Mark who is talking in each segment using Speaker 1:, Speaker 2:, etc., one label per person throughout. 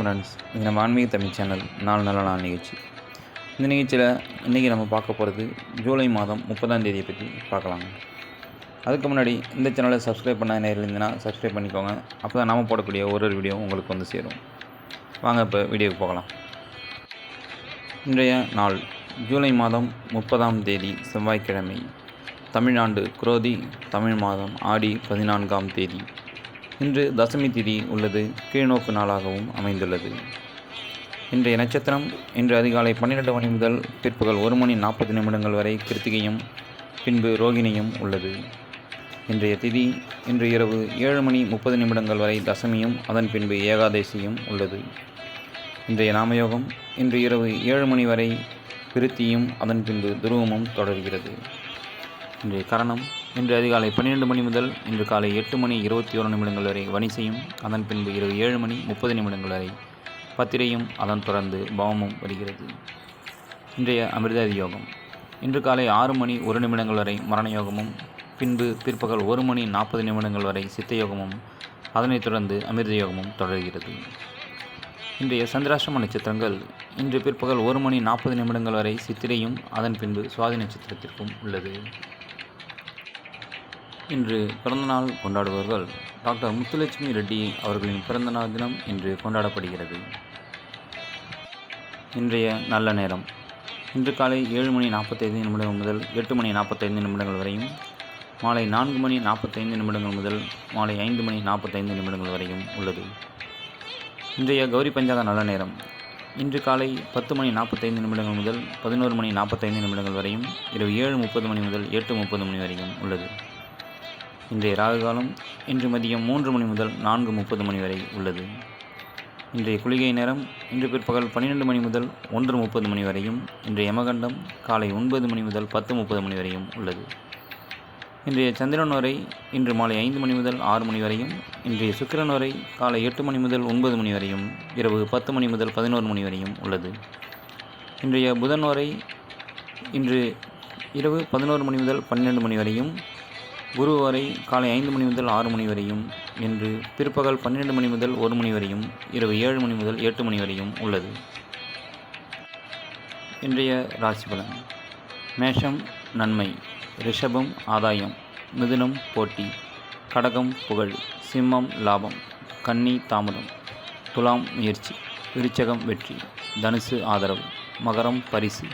Speaker 1: வணக்கம் ஃப்ரெண்ட்ஸ். இது நம்ம ஆன்மீக தமிழ் சேனல் நல்ல நாள் நிகழ்ச்சி. இந்த நிகழ்ச்சியில் இன்றைக்கி நம்ம பார்க்க போகிறது ஜூலை மாதம் 30ஆம் தேதியை பற்றி பார்க்கலாங்க. அதுக்கு முன்னாடி இந்த சேனலை சப்ஸ்கிரைப் பண்ண நேரில் இருந்ததுன்னா சப்ஸ்கிரைப் பண்ணிக்கோங்க. அப்போ தான் நாம் போடக்கூடிய ஒரு வீடியோ உங்களுக்கு வந்து சேரும். வாங்க இப்போ வீடியோவுக்கு போகலாம். இன்றைய நாள் ஜூலை மாதம் 30ஆம் தேதி செவ்வாய்க்கிழமை. தமிழ்நாடு குரோதி தமிழ் மாதம் ஆடி 14ஆம் தேதி. இன்று தசமி திதி உள்ளது. கீழ்நோக்கு நாளாகவும் அமைந்துள்ளது. இன்றைய நட்சத்திரம் இன்று அதிகாலை 12 மணி முதல் பிற்பகல் 1 மணி 40 நிமிடங்கள் வரை கிருத்திகையும் பின்பு ரோகிணியும் உள்ளது. இன்றைய திதி இன்று இரவு 7 மணி 30 நிமிடங்கள் வரை தசமியும் அதன் பின்பு ஏகாதசியும் உள்ளது. இன்றைய நாமயோகம் இன்று இரவு 7 மணி வரை பிருத்தியும் அதன் பின்பு துருவமும் தொடர்கிறது. இன்றைய கரணம் இன்று அதிகாலை 12 மணி முதல் இன்று காலை 8 மணி 21 நிமிடங்கள் வரை வனிசையும் அதன் பின்பு இரவு 7 மணி 30 நிமிடங்கள் வரை பத்திரையும் அதன் தொடர்ந்து பவமும் வருகிறது. இன்றைய அமிர்தாதி யோகம் இன்று காலை 6 மணி 1 நிமிடங்கள் வரை மரணயோகமும் பின்பு பிற்பகல் 1 மணி 40 நிமிடங்கள் வரை சித்தயோகமும் அதனைத் தொடர்ந்து அமிர்த யோகமும் தொடர்கிறது. இன்றைய சந்திராஷ்டம நட்சத்திரங்கள் இன்று பிற்பகல் 1 மணி 40 நிமிடங்கள் வரை சித்திரையும் அதன் பின்பு சுவாதி நட்சத்திரத்திற்கும் உள்ளது. இன்று பிறந்தநாள் கொண்டாடுபவர்கள் டாக்டர் முத்துலட்சுமி ரெட்டி அவர்களின் பிறந்தநாள் தினம் இன்று கொண்டாடப்படுகிறது. இன்றைய நல்ல நேரம் இன்று காலை 7 மணி 45 நிமிடங்கள் முதல் 8 மணி 45 நிமிடங்கள் வரையும், மாலை 4 மணி 45 நிமிடங்கள் முதல் மாலை 5 மணி 45 நிமிடங்கள் வரையும் உள்ளது. இன்றைய கௌரி பஞ்சாக நல்ல நேரம் இன்று காலை 10 மணி 45 நிமிடங்கள் முதல் 11 மணி 45 நிமிடங்கள் வரையும், இரவு 7:30 மணி முதல் 8:30 மணி வரையும் உள்ளது. இன்றைய ராகு காலம் இன்று மதியம் 3 மணி முதல் 4:30 மணி வரை உள்ளது. இன்றைய குளிகை நேரம் இன்று பிற்பகல் 12 மணி முதல் 1:30 மணி வரையும், இன்றைய யமகண்டம் காலை 9 மணி முதல் 10:30 மணி வரையும் உள்ளது. இன்றைய சந்திரன் வரை இன்று மாலை 5 மணி முதல் 6 மணி வரையும், இன்றைய சுக்கிரன் வரை காலை 8 மணி முதல் 9 மணி வரையும், இரவு 10 மணி முதல் 11 மணி வரையும் உள்ளது. இன்றைய புதன் வரை இன்று இரவு 11 மணி முதல் 12 மணி வரையும், குரு வரை காலை 5 மணி முதல் 6 மணி வரையும், இன்று பிற்பகல் 12 மணி முதல் 1 மணி வரையும், இரவு 7 மணி முதல் 8 மணி வரையும் உள்ளது. இன்றைய ராசி பலன்: மேஷம் நன்மை, ரிஷபம் ஆதாயம், மிதுனம் போட்டி, கடகம் புகழ், சிம்மம் லாபம், கன்னி தாமதம், துலாம் முயற்சி, விருச்சகம் வெற்றி, தனுசு ஆதரவு, மகரம் பரிசு,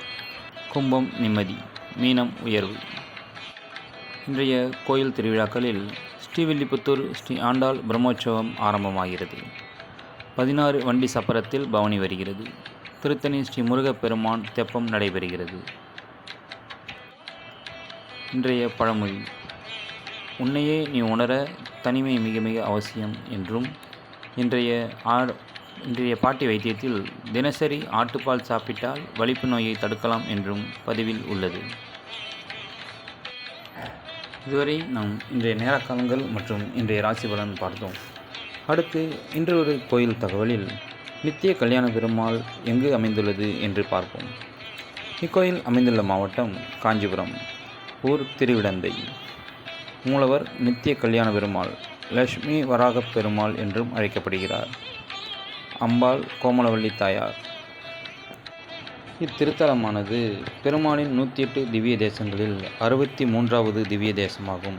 Speaker 1: கும்பம் நிம்மதி, மீனம் உயர்வு. இன்றைய கோயில் திருவிழாக்களில் ஸ்ரீவில்லிபுத்தூர் ஸ்ரீ ஆண்டாள் பிரம்மோற்சவம் ஆரம்பமாகிறது. 16 வண்டி சப்பரத்தில் பவனி வருகிறது. திருத்தணி ஸ்ரீ முருகப்பெருமான் தெப்பம் நடைபெறுகிறது. இன்றைய பழமொழி: உன்னையே நீ உணர தனிமை மிக மிக அவசியம் என்றும், இன்றைய பாட்டி வைத்தியத்தில் தினசரி ஆட்டுப்பால் சாப்பிட்டால் வலிப்பு நோயை தடுக்கலாம் என்றும் பதிவில் உள்ளது. இதுவரை நாம் இன்றைய நேரக்காலங்கள் மற்றும் இன்றைய ராசி பலன் பார்த்தோம். அடுத்து இன்று ஒரு கோயில் தகவலில் நித்திய கல்யாண பெருமாள் எங்கு அமைந்துள்ளது என்று பார்ப்போம். இக்கோயில் அமைந்துள்ள மாவட்டம் காஞ்சிபுரம். ஊர் திருவிடந்தை. மூலவர் நித்திய கல்யாண பெருமாள், லட்சுமி வராகப் பெருமாள் என்றும் அழைக்கப்படுகிறார். அம்பாள் கோமலவள்ளி தாயார். இத்திருத்தலமானது பெருமாளின் 108 திவ்ய தேசங்களில் 63வது திவ்ய தேசமாகும்.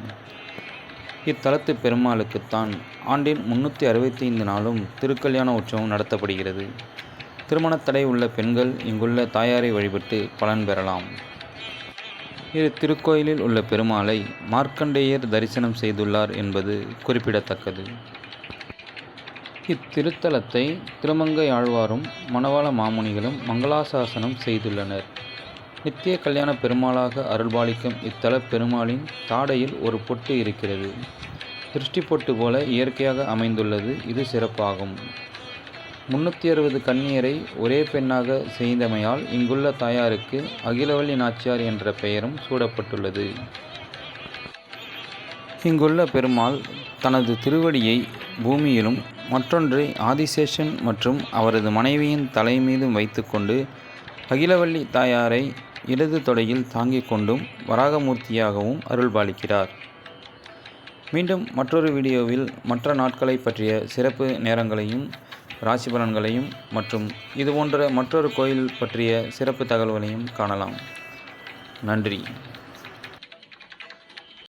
Speaker 1: இத்தலத்து பெருமாளுக்குத்தான் ஆண்டின் 365 நாளும் திருக்கல்யாண உற்சவம் நடத்தப்படுகிறது. திருமணத்தடை உள்ள பெண்கள் இங்குள்ள தாயாரை வழிபட்டு பலன் பெறலாம். இரு திருக்கோயிலில் உள்ள பெருமாளை மார்க்கண்டேயர் தரிசனம் செய்துள்ளார் என்பது குறிப்பிடத்தக்கது. இத்திருத்தலத்தை திருமங்கையாழ்வாரும் மணவாள மாமுனிகளும் மங்களாசாசனம் செய்துள்ளனர். நித்திய கல்யாண பெருமாளாக அருள்பாலிக்கும் இத்தல பெருமாளின் தாடையில் ஒரு பொட்டு இருக்கிறது. திருஷ்டி பொட்டு போல இயற்கையாக அமைந்துள்ளது. இது சிறப்பாகும். 360 கன்னியரை ஒரே பெண்ணாக செய்தமையால் இங்குள்ள தாயாருக்கு அகிலவள்ளி நாச்சியார் என்ற பெயரும் சூடப்பட்டுள்ளது. இங்குள்ள பெருமாள் தனது திருவடியை பூமியிலும் மற்றொன்றை ஆதிசேஷன் மற்றும் அவரது மனைவியின் தலை மீதும் வைத்துக்கொண்டு அகிலவள்ளி தாயாரை இடது தொடையில் தாங்கிக் கொண்டும் வராகமூர்த்தியாகவும் அருள்பாலிக்கிறார். மீண்டும் மற்றொரு வீடியோவில் மற்ற நாட்களை பற்றிய சிறப்பு நேரங்களையும் ராசி பலன்களையும் மற்றும் இதுபோன்ற மற்றொரு கோயில் பற்றிய சிறப்பு தகவல்களையும் காணலாம். நன்றி.